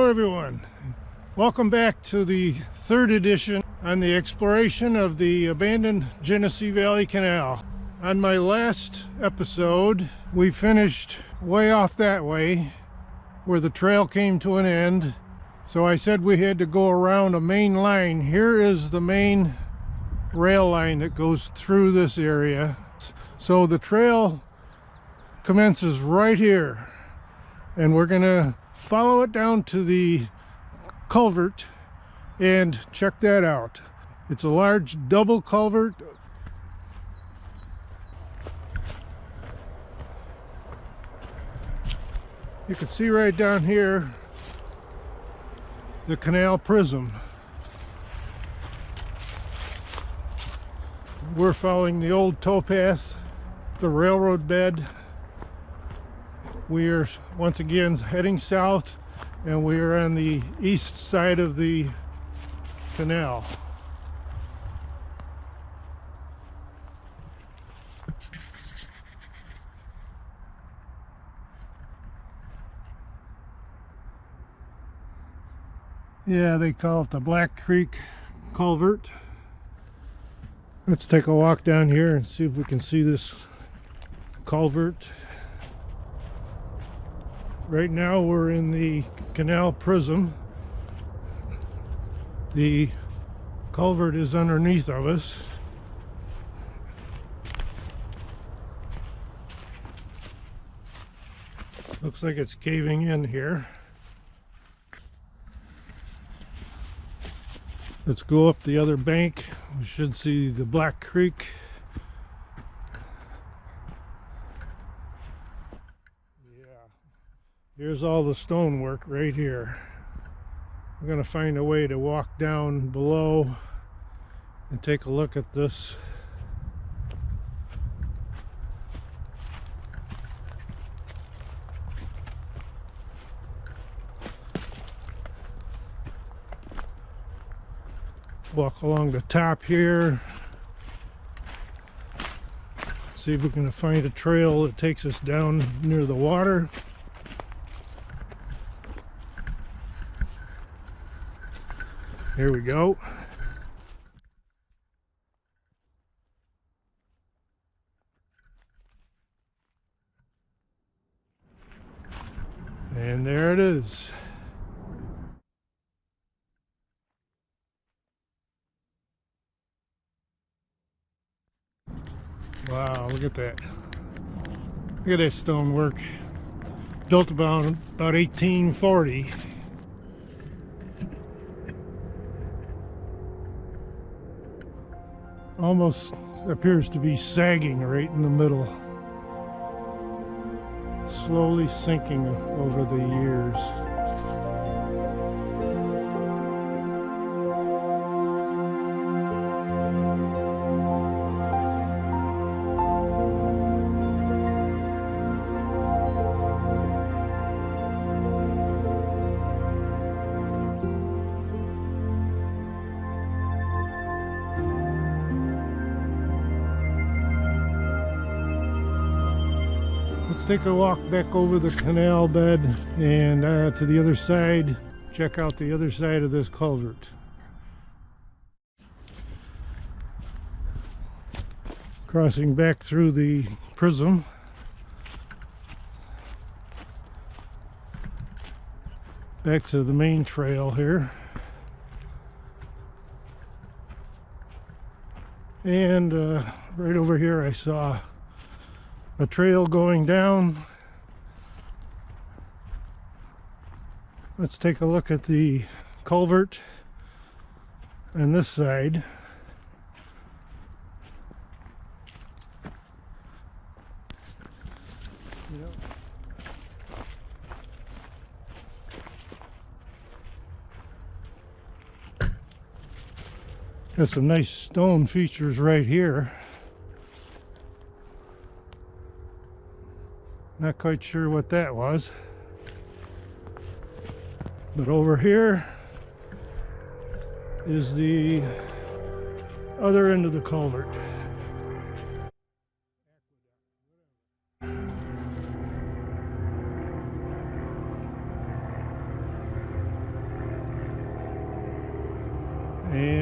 Hello everyone, welcome back to the third edition on the exploration of the abandoned Genesee Valley Canal. On my last episode we finished way off that way where the trail came to an end, so I said we had to go around a main line. Here is the main rail line that goes through this area, so the trail commences right here and we're gonna follow it down to the culvert and check that out. It's a large double culvert. You can see right down here the canal prism. We're following the old towpath, the railroad bed. We are once again heading south, and we are on the east side of the canal. Yeah, they call it the Black Creek Culvert. Let's take a walk down here and see if we can see this culvert. Right now we're in the canal prism. The culvert is underneath of us. Looks like it's caving in here. Let's go up the other bank. We should see the Black Creek. Here's all the stonework right here. We're going to find a way to walk down below and take a look at this. Walk along the top here. See if we can find a trail that takes us down near the water. Here we go. And there it is. Wow, look at that. Look at that stonework. Built about 1840. Almost appears to be sagging right in the middle, slowly sinking over the years. Let's take a walk back over the canal bed and to the other side, check out the other side of this culvert. Crossing back through the prism. Back to the main trail here. And right over here I saw a trail going down. Let's take a look at the culvert on this side. Got some nice stone features right here. Not quite sure what that was. But over here is the other end of the culvert.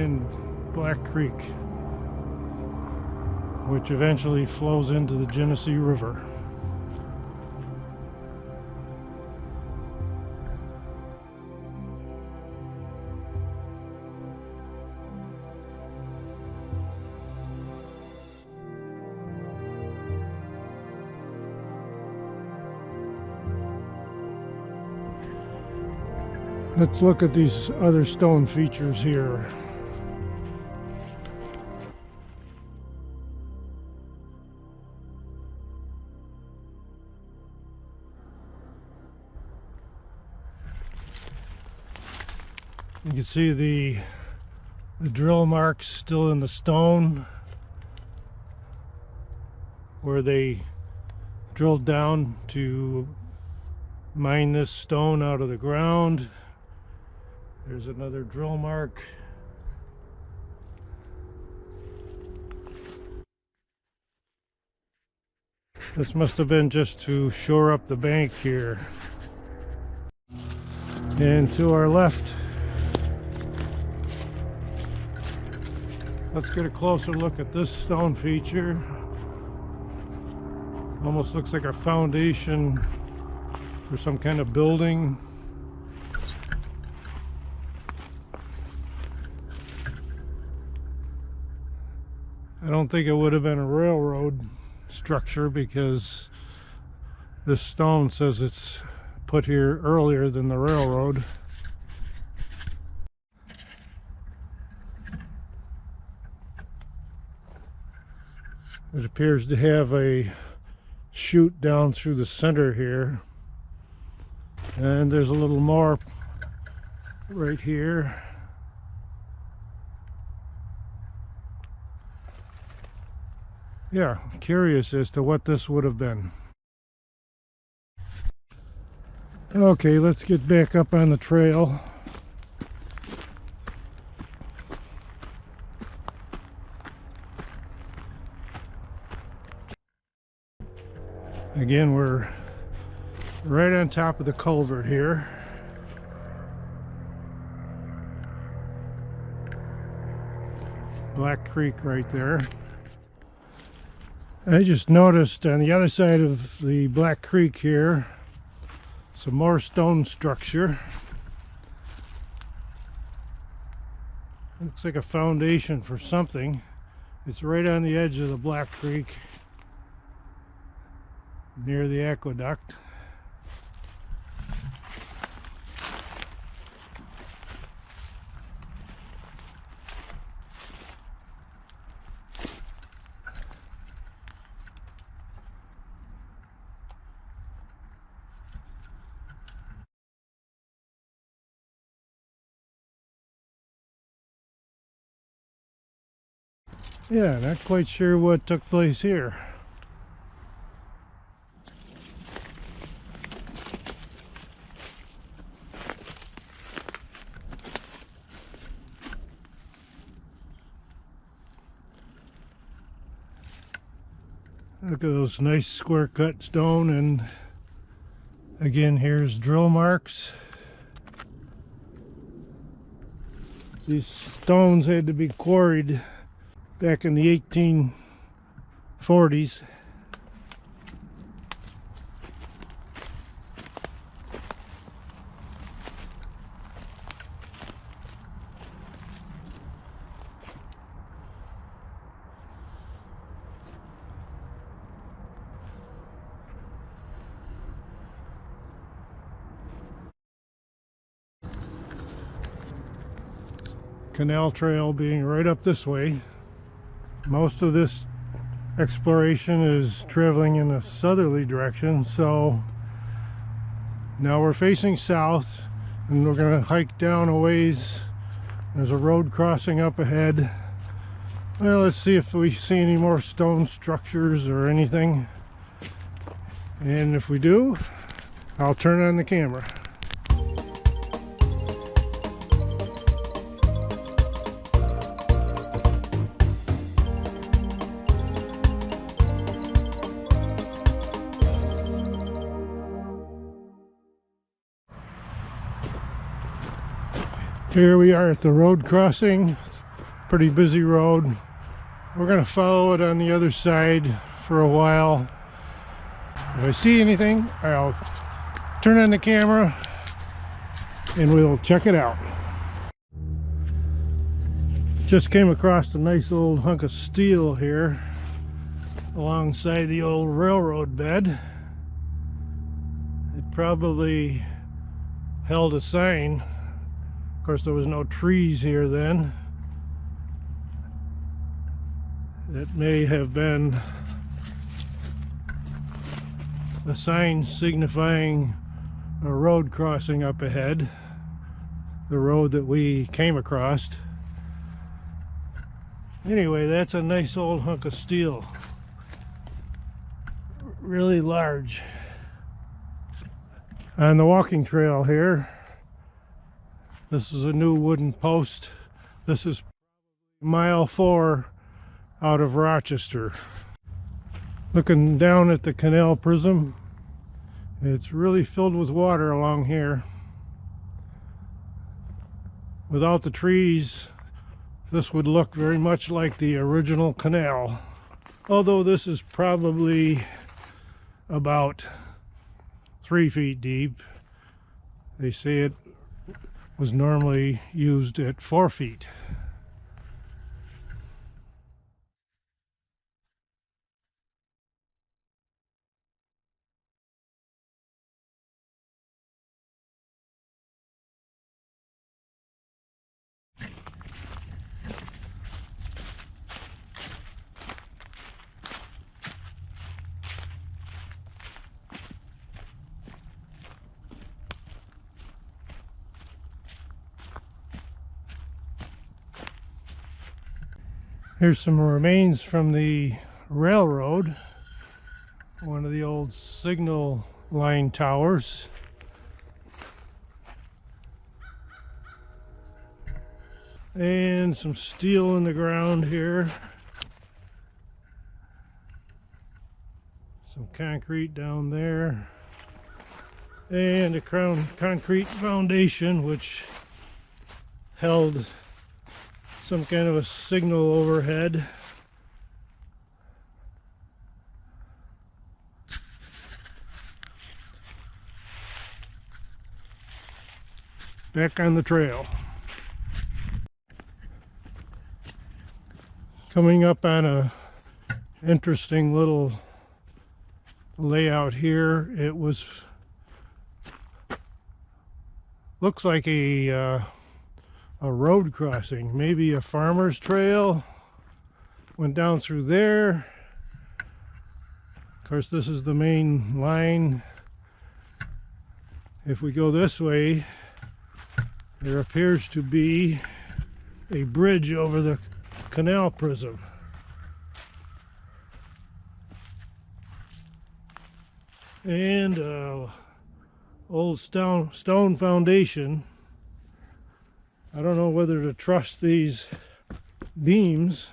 and Black Creek, which eventually flows into the Genesee River. Let's look at these other stone features here. You can see the drill marks still in the stone where they drilled down to mine this stone out of the ground. There's another drill mark. This must have been just to shore up the bank here. And to our left, let's get a closer look at this stone feature. Almost looks like a foundation for some kind of building. I don't think it would have been a railroad structure because this stone says it's put here earlier than the railroad. It appears to have a chute down through the center here, and there's a little more right here. Yeah, curious as to what this would have been. Okay, let's get back up on the trail. Again, we're right on top of the culvert here. Black Creek right there. I just noticed on the other side of the Black Creek here, some more stone structure. Looks like a foundation for something. It's right on the edge of the Black Creek, near the aqueduct. Yeah, not quite sure what took place here. Look at those nice square cut stone, and again here's drill marks. These stones had to be quarried back in the 1840s. Canal trail being right up this way. Most of this exploration is traveling in a southerly direction, so now we're facing south and we're going to hike down a ways. There's a road crossing up ahead. Well, let's see if we see any more stone structures or anything, and if we do, I'll turn on the camera. Here we are at the road crossing. Pretty busy road. We're going to follow it on the other side for a while. If I see anything, I'll turn on the camera and we'll check it out. Just came across a nice old hunk of steel here alongside the old railroad bed. It probably held a sign. Of course, there was no trees here then. It may have been a sign signifying a road crossing up ahead, the road that we came across. Anyway, that's a nice old hunk of steel, really large. On the walking trail here, this is a new wooden post. This is mile 4 out of Rochester. Looking down at the canal prism, it's really filled with water along here. Without the trees, this would look very much like the original canal. Although this is probably about 3 feet deep. They say it was normally used at 4 feet. Here's some remains from the railroad, one of the old signal line towers. And some steel in the ground here. Some concrete down there. And a concrete foundation which held some kind of a signal overhead. Back on the trail. Coming up on a interesting little layout here. It was looks like a road crossing, maybe a farmer's trail. Went down through there. Of course, this is the main line. If we go this way, there appears to be a bridge over the canal prism. And old stone foundation. I don't know whether to trust these beams.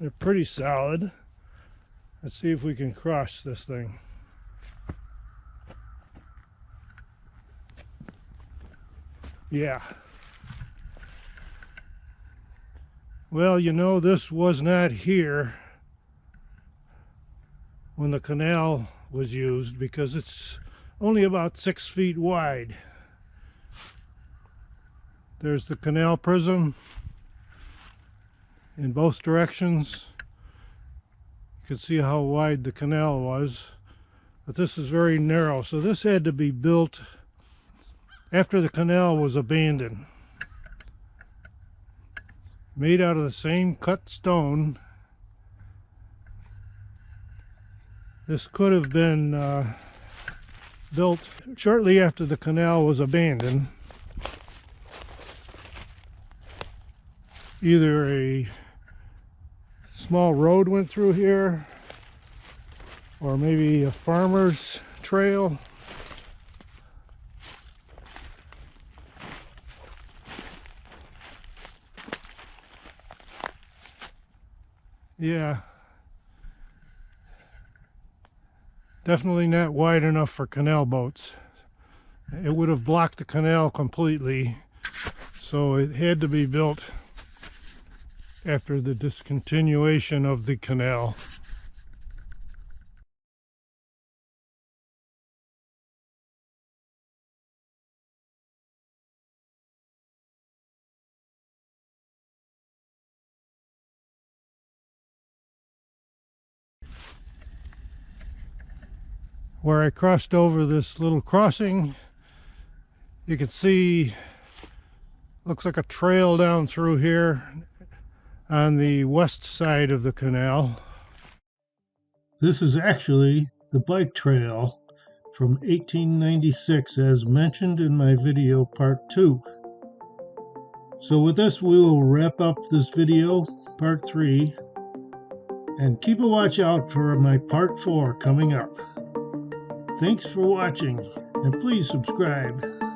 They're pretty solid. Let's see if we can cross this thing. Yeah. Well, you know, this was not here when the canal was used because it's only about 6 feet wide. There's the canal prism in both directions. You can see how wide the canal was, but this is very narrow. So this had to be built after the canal was abandoned. Made out of the same cut stone. This could have been built shortly after the canal was abandoned. Either a small road went through here, or maybe a farmer's trail. Yeah, definitely not wide enough for canal boats. It would have blocked the canal completely, so it had to be built after the discontinuation of the canal. Where I crossed over this little crossing, you can see, looks like a trail down through here on the west side of the canal. This is actually the bike trail from 1896, as mentioned in my video part 2. So with this, we will wrap up this video, part 3, and keep a watch out for my part 4 coming up. Thanks for watching, and please subscribe.